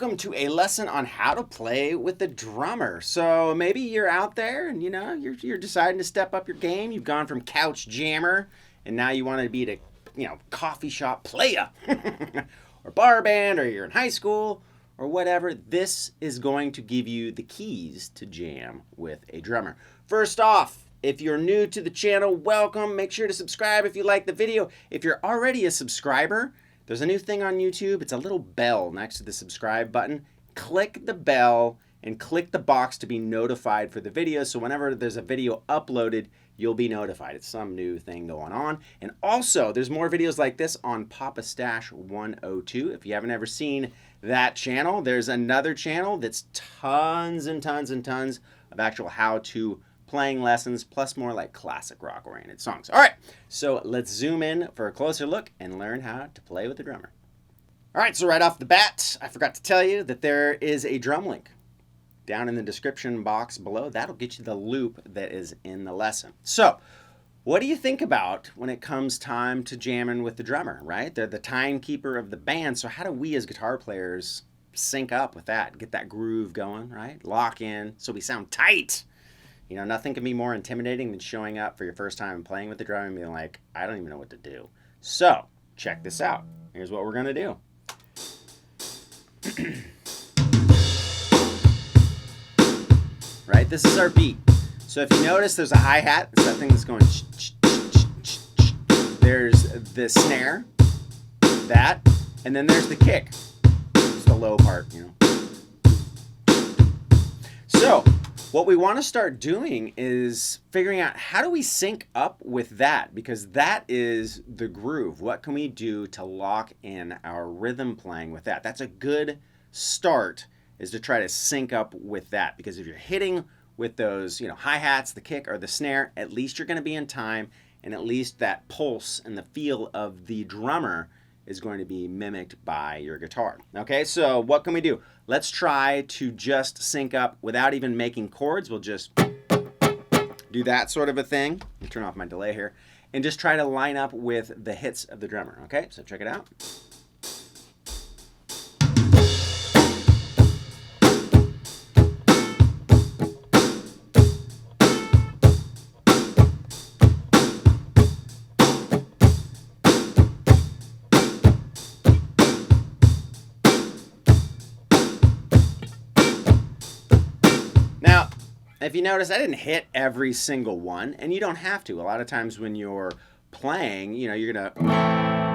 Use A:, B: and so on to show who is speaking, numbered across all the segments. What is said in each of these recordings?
A: welcome to a lesson on how to play with the drummer. So maybe you're out there and you're deciding to step up your game. You've gone from couch jammer and now you want to be the coffee shop player or bar band, or you're in high school or whatever. This is going to give you the keys to jam with a drummer. First off, if you're new to the channel, welcome. Make sure to subscribe if you like the video. If you're already a subscriber, there's a new thing on YouTube. It's a little bell next to the subscribe button. Click the bell and click the box to be notified for the video. So whenever there's a video uploaded, you'll be notified. It's some new thing going on. And also, there's more videos like this on Papastach 102. If you haven't ever seen that channel, there's another channel that's tons and tons and tons of actual how-to playing lessons, plus more like classic rock oriented songs. All right, so let's zoom in for a closer look and learn how to play with the drummer. All right, so right off the bat, I forgot to tell you that there is a drum link down in the description box below. That'll get you the loop that is in the lesson. So what do you think about when it comes time to jamming with the drummer, right? They're the timekeeper of the band. So how do we as guitar players sync up with that, get that groove going, right? Lock in so we sound tight. You know, nothing can be more intimidating than showing up for your first time and playing with the drum and being like, I don't even know what to do. So, check this out. Here's what we're going to do. Right? This is our beat. So if you notice, there's a hi-hat. It's that thing that's going... There's the snare, that, and then there's the kick. It's the low part, So, what we want to start doing is figuring out how do we sync up with that, because that is the groove. What can we do to lock in our rhythm playing with that? That's a good start, is to try to sync up with that, because if you're hitting with those hi-hats, the kick, or the snare, at least you're going to be in time, and at least that pulse and the feel of the drummer is going to be mimicked by your guitar. Okay, so what can we do? Let's try to just sync up without even making chords. We'll just do that sort of a thing. Let me turn off my delay here. And just try to line up with the hits of the drummer. Okay, so check it out. If you notice, I didn't hit every single one, and you don't have to. A lot of times when you're playing, you're going to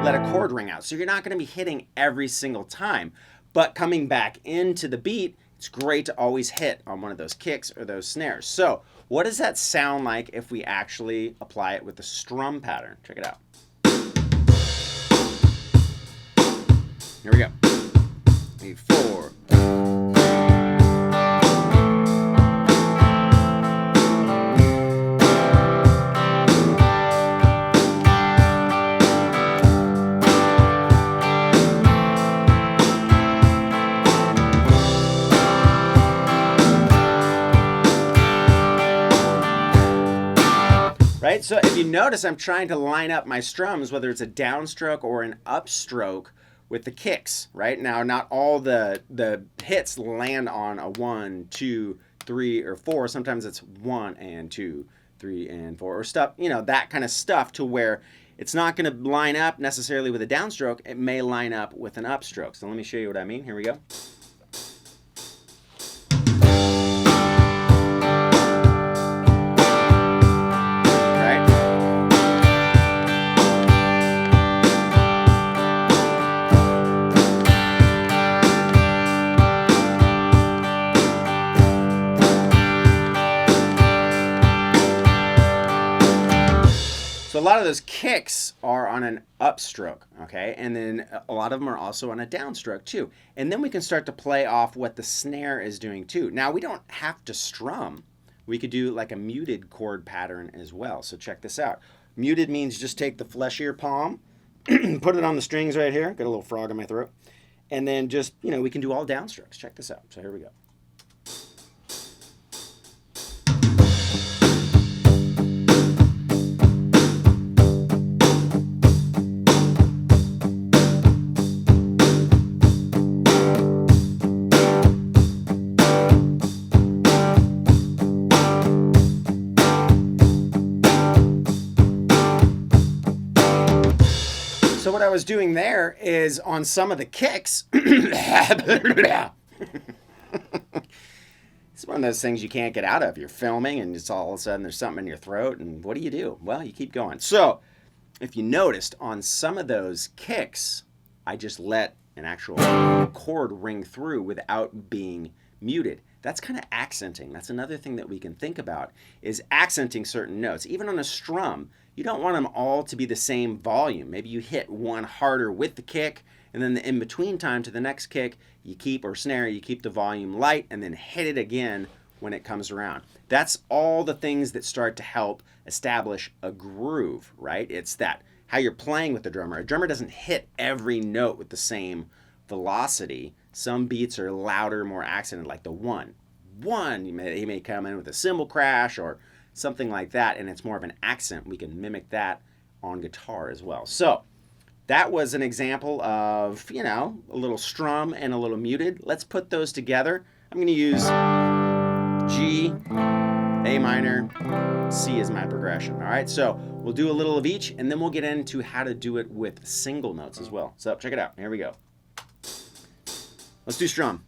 A: let a chord ring out. So you're not going to be hitting every single time. But coming back into the beat, it's great to always hit on one of those kicks or those snares. So what does that sound like if we actually apply it with the strum pattern? Check it out. Here we go. 8, 4. Right? So if you notice, I'm trying to line up my strums, whether it's a downstroke or an upstroke, with the kicks. Right? Now, not all the hits land on a 1, 2, 3, or 4. Sometimes it's 1 and 2, 3 and 4, or stuff, that kind of stuff, to where it's not going to line up necessarily with a downstroke. It may line up with an upstroke. So let me show you what I mean. Here we go. So a lot of those kicks are on an upstroke, okay? And then a lot of them are also on a downstroke too. And then we can start to play off what the snare is doing too. Now, we don't have to strum. We could do like a muted chord pattern as well. So check this out. Muted means just take the fleshier palm, put it on the strings right here. Got a little frog in my throat. And then just, we can do all downstrokes. Check this out. So here we go. was doing there is on some of the kicks. It's one of those things you can't get out of. You're filming and it's all of a sudden there's something in your throat, and what do? Well, you keep going. So if you noticed on some of those kicks, I just let an actual chord ring through without being muted. That's kind of accenting. That's another thing that we can think about, is accenting certain notes. Even on a strum, you don't want them all to be the same volume. Maybe you hit one harder with the kick, and then the in-between time to the next kick, you keep, or snare, you keep the volume light, and then hit it again when it comes around. That's all the things that start to help establish a groove, right? It's that, how you're playing with the drummer. A drummer doesn't hit every note with the same velocity. Some beats are louder, more accented, like the one. He may come in with a cymbal crash or something like that, and it's more of an accent. We can mimic that on guitar as well. So that was an example of, a little strum and a little muted. Let's put those together. I'm going to use G, A minor, C as my progression. All right, so we'll do a little of each, and then we'll get into how to do it with single notes as well. So check it out. Here we go. Let's do strum.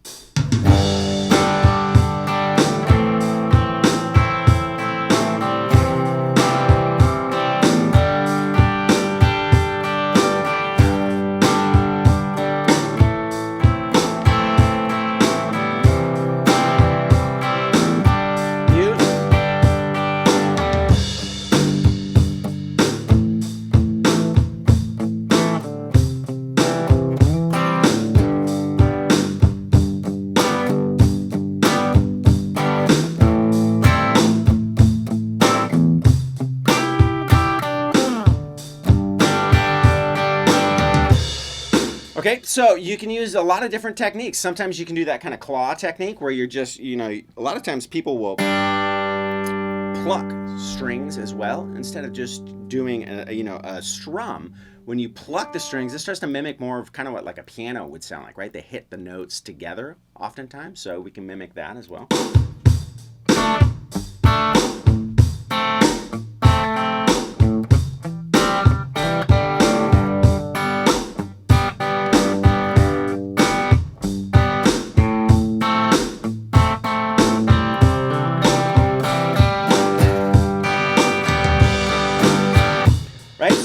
A: Okay, so you can use a lot of different techniques. Sometimes you can do that kind of claw technique where you're just, a lot of times people will pluck strings as well instead of just doing a strum. When you pluck the strings, it starts to mimic more of kind of what like a piano would sound like, right? They hit the notes together oftentimes, so we can mimic that as well.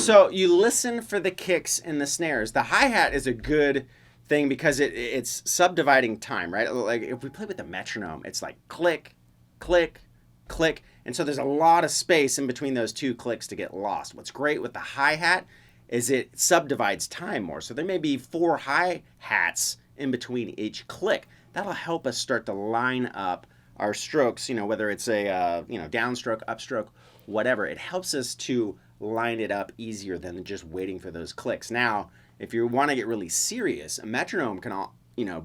A: So you listen for the kicks and the snares. The hi-hat is a good thing because it's subdividing time, right? Like if we play with the metronome, it's like click, click, click. And so there's a lot of space in between those two clicks to get lost. What's great with the hi-hat is it subdivides time more. So there may be 4 hi-hats in between each click. That'll help us start to line up our strokes, whether it's a downstroke, upstroke, whatever. It helps us to line it up easier than just waiting for those clicks. Now, if you want to get really serious, a metronome can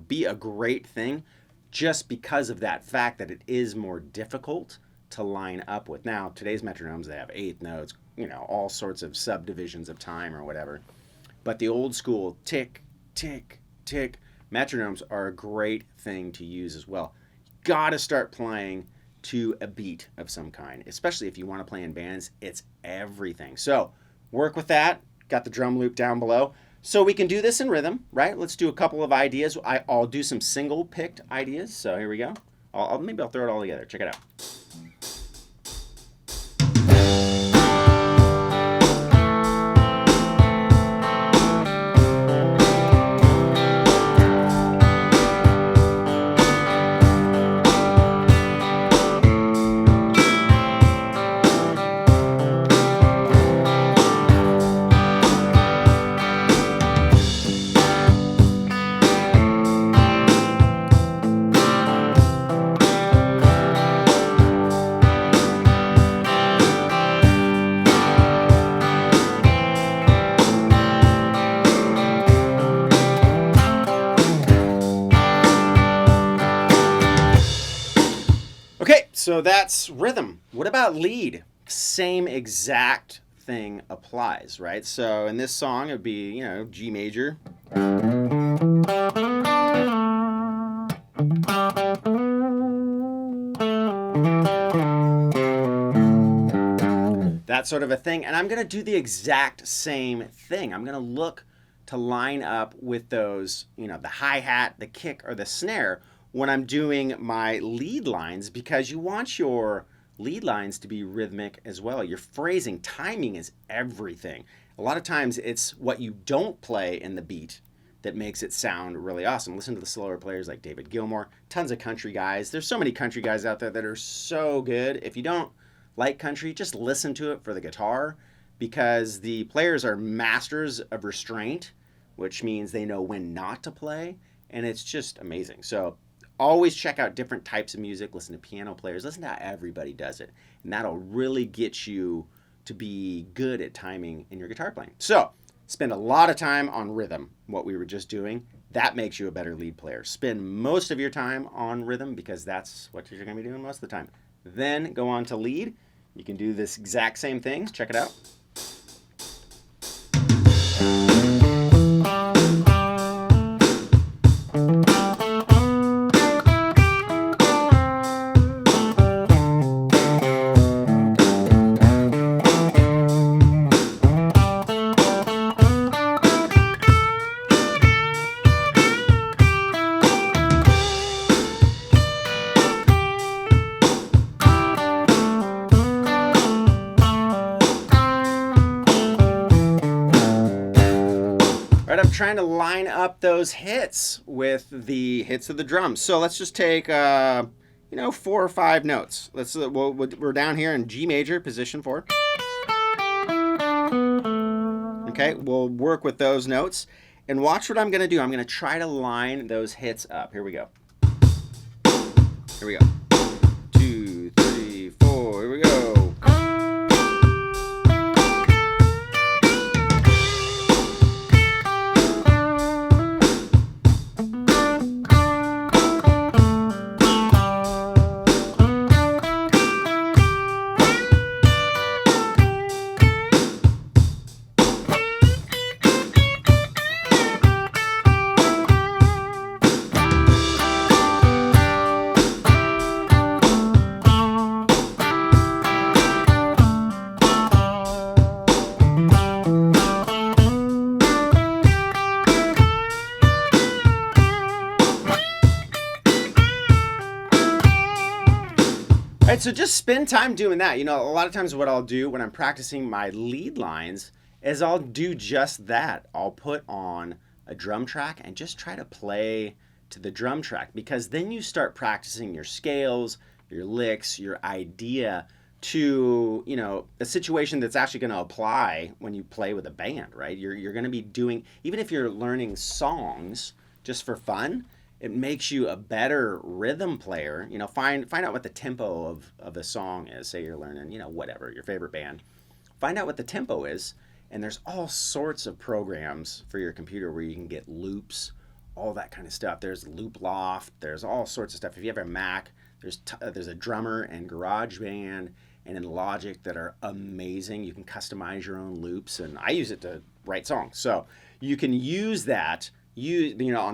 A: be a great thing just because of that fact that it is more difficult to line up with. Now, today's metronomes, they have 8th notes, all sorts of subdivisions of time or whatever. But the old school tick, tick, tick metronomes are a great thing to use as well. Got to start playing to a beat of some kind, especially if you want to play in bands. It's everything. So work with that. Got the drum loop down below. So we can do this in rhythm, right? Let's do a couple of ideas. I'll do some single picked ideas. So here we go. Maybe I'll throw it all together. Check it out. So that's rhythm. What about lead? Same exact thing applies, right? So in this song, it would be, G major. That sort of a thing. And I'm going to do the exact same thing. I'm going to look to line up with those, the hi-hat, the kick, or the snare when I'm doing my lead lines, because you want your lead lines to be rhythmic as well. Your phrasing, timing is everything. A lot of times it's what you don't play in the beat that makes it sound really awesome. Listen to the slower players like David Gilmour, tons of country guys. There's so many country guys out there that are so good. If you don't like country, just listen to it for the guitar, because the players are masters of restraint, which means they know when not to play, and it's just amazing. So always check out different types of music, listen to piano players, listen to how everybody does it, and that'll really get you to be good at timing in your guitar playing. So spend a lot of time on rhythm, what we were just doing. That makes you a better lead player. Spend most of your time on rhythm, because that's what you're going to be doing most of the time. Then go on to lead. You can do this exact same things. Check it out. I'm trying to line up those hits with the hits of the drums. So let's just take, 4 or 5 notes. We're down here in G major, position 4. Okay, we'll work with those notes. And watch what I'm going to do. I'm going to try to line those hits up. Here we go. Here we go. 2, 3, 4. Here we go. So just spend time doing that. A lot of times what I'll do when I'm practicing my lead lines is I'll do just that. I'll put on a drum track and just try to play to the drum track, because then you start practicing your scales, your licks, your idea to, a situation that's actually going to apply when you play with a band, right? You're going to be doing, even if you're learning songs just for fun, it makes you a better rhythm player. Find out what the tempo of a song is. Say you're learning, whatever, your favorite band. Find out what the tempo is, and there's all sorts of programs for your computer where you can get loops, all that kind of stuff. There's Loop Loft, there's all sorts of stuff. If you have a Mac, there's a drummer and GarageBand and in Logic that are amazing. You can customize your own loops, and I use it to write songs. So you can use that. On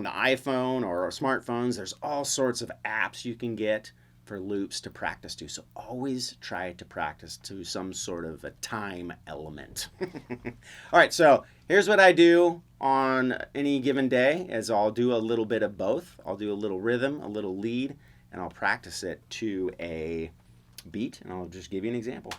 A: the iPhone or smartphones, there's all sorts of apps you can get for loops to practice to. So always try to practice to some sort of a time element. All right, so here's what I do on any given day is I'll do a little bit of both. I'll do a little rhythm, a little lead, and I'll practice it to a beat, and I'll just give you an example.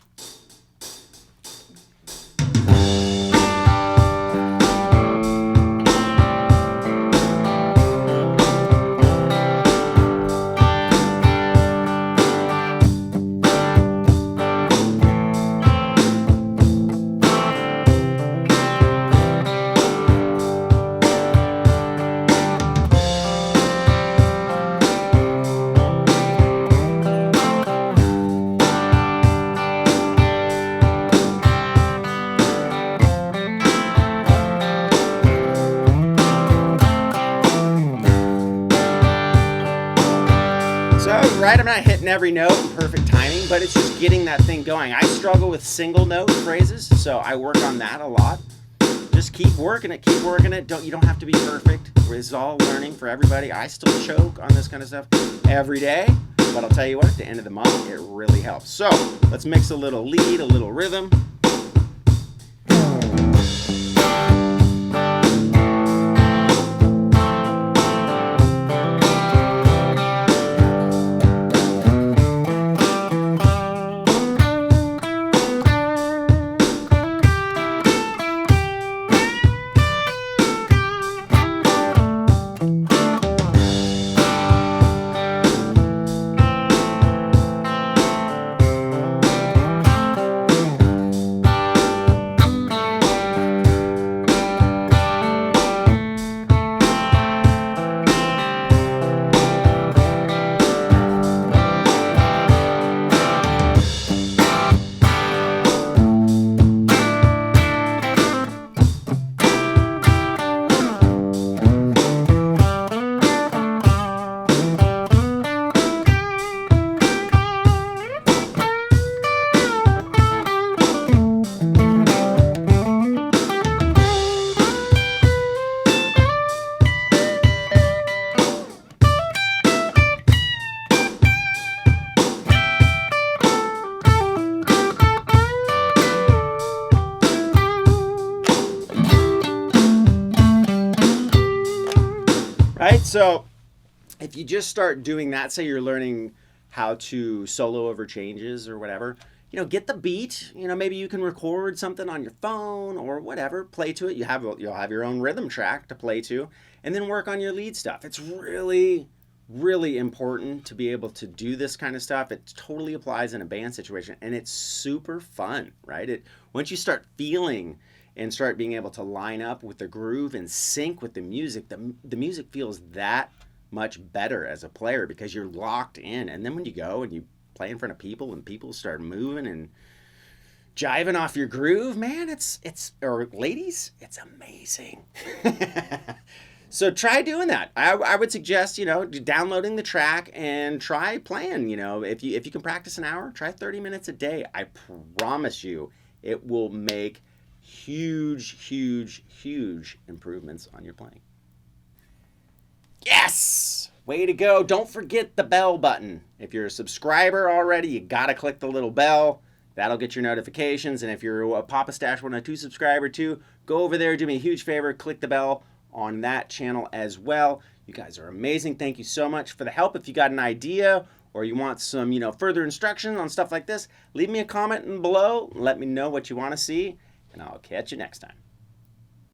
A: Right, I'm not hitting every note in perfect timing, but it's just getting that thing going. I struggle with single note phrases, so I work on that a lot. Just keep working it, keep working it. You don't have to be perfect. It's all learning for everybody. I still choke on this kind of stuff every day, but I'll tell you what, at the end of the month, it really helps. So let's mix a little lead, a little rhythm. So if you just start doing that, say you're learning how to solo over changes or whatever, get the beat. Maybe you can record something on your phone or whatever, play to it. You'll have your own rhythm track to play to, and then work on your lead stuff. It's really, really important to be able to do this kind of stuff. It totally applies in a band situation, and it's super fun, right? Once you start feeling and start being able to line up with the groove and sync with the music, the music feels that much better as a player because you're locked in. And then when you go and you play in front of people and people start moving and jiving off your groove, man, or ladies, it's amazing. So try doing that. I would suggest, downloading the track and try playing. If you can practice an hour, try 30 minutes a day. I promise you it will make huge, huge, huge improvements on your playing. Yes! Way to go. Don't forget the bell button. If you're a subscriber already, you got to click the little bell. That'll get your notifications. And if you're a Papastach 102 subscriber too, go over there, do me a huge favor, click the bell on that channel as well. You guys are amazing. Thank you so much for the help. If you got an idea or you want some, further instruction on stuff like this, leave me a comment below. Let me know what you want to see, and I'll catch you next time.